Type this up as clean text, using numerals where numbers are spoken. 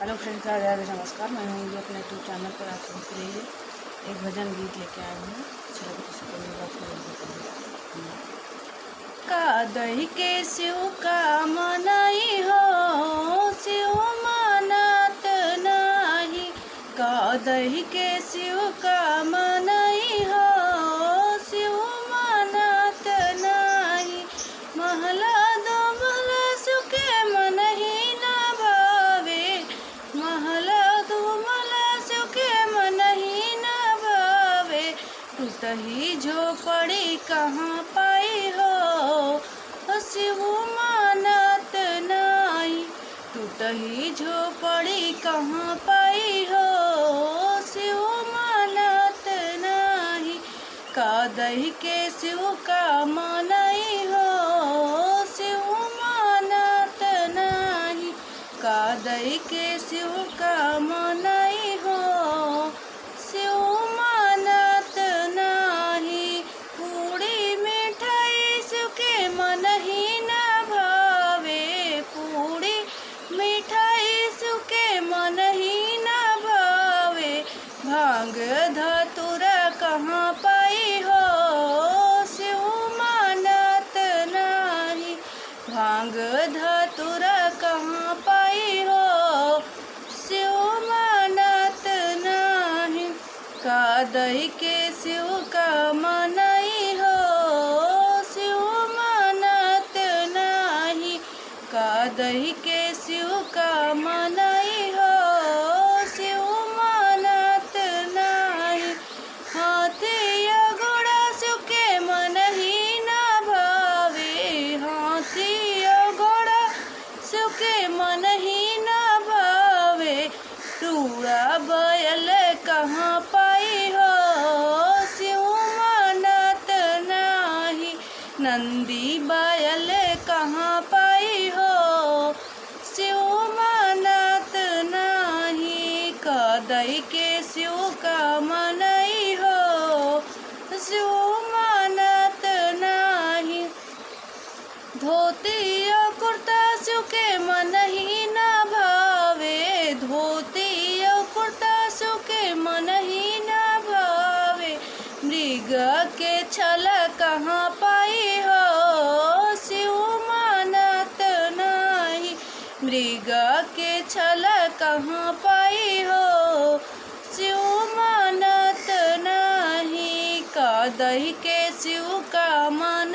Hello friends, Radhe Radhe, नमस्कार। मैं हूँ अपने यूट्यूब चैनल पर आप सभी के लिए एक भजन गीत लेके आए हूँ। अच्छा लगे तो सपोर्ट का दही के शिव का मनाई हो, शिव मानत नाही। का दही के शिव का मनाई हो, शिव मानत नाही। महला दो महला सुके मन ही ना भावे, महला दो महला सुके मन ही ना भावे। टूटही झोपड़ी कहाँ पाई हो, शिव मानत नाही। टूटही झोपड़ी कहाँ पाई हो, शिव मानत नाही। का दही के शिव का मनाई हो, शिव मानत नाही। का दही के शिव का मनाई हो, शिव मानत नाही। पूड़ी मिठाई शिव के मन ही ना भावे, पूड़ी मिठाई शिव के मन ही ना भावे। भांग धतूरा कहाँ पाई हो, शिव मानत नाही। भांग धतूरा कहाँ पाई हो, शिव मानत नाही। का दही के शिव का मनाई हो, शिव मानत नाही। का दही के शिव का मनाई हो, शिव मानत नाही। हाथी या घोड़ा शिव के मन ही ना भावे, हाथी या घोड़ा शिव के मन ही ना भावे। टूरा बैल कहाँ पाई हो, शिव मानत नाही। नंदी बैल कहाँ पाई हो, शिव मानत नाही। का दही के शिव का मनाई हो, शिव मानत नाही। धोती या कुर्ता शिव के मन ही ना भावे, धोती या कुर्ता शिव के मन ही ना भावे। मृग के छल कहाँ पाई हो, शिव मानत नाही। मृग के छल कहाँ पाई हो, शिव मानत नाही। का दही के शिव का मन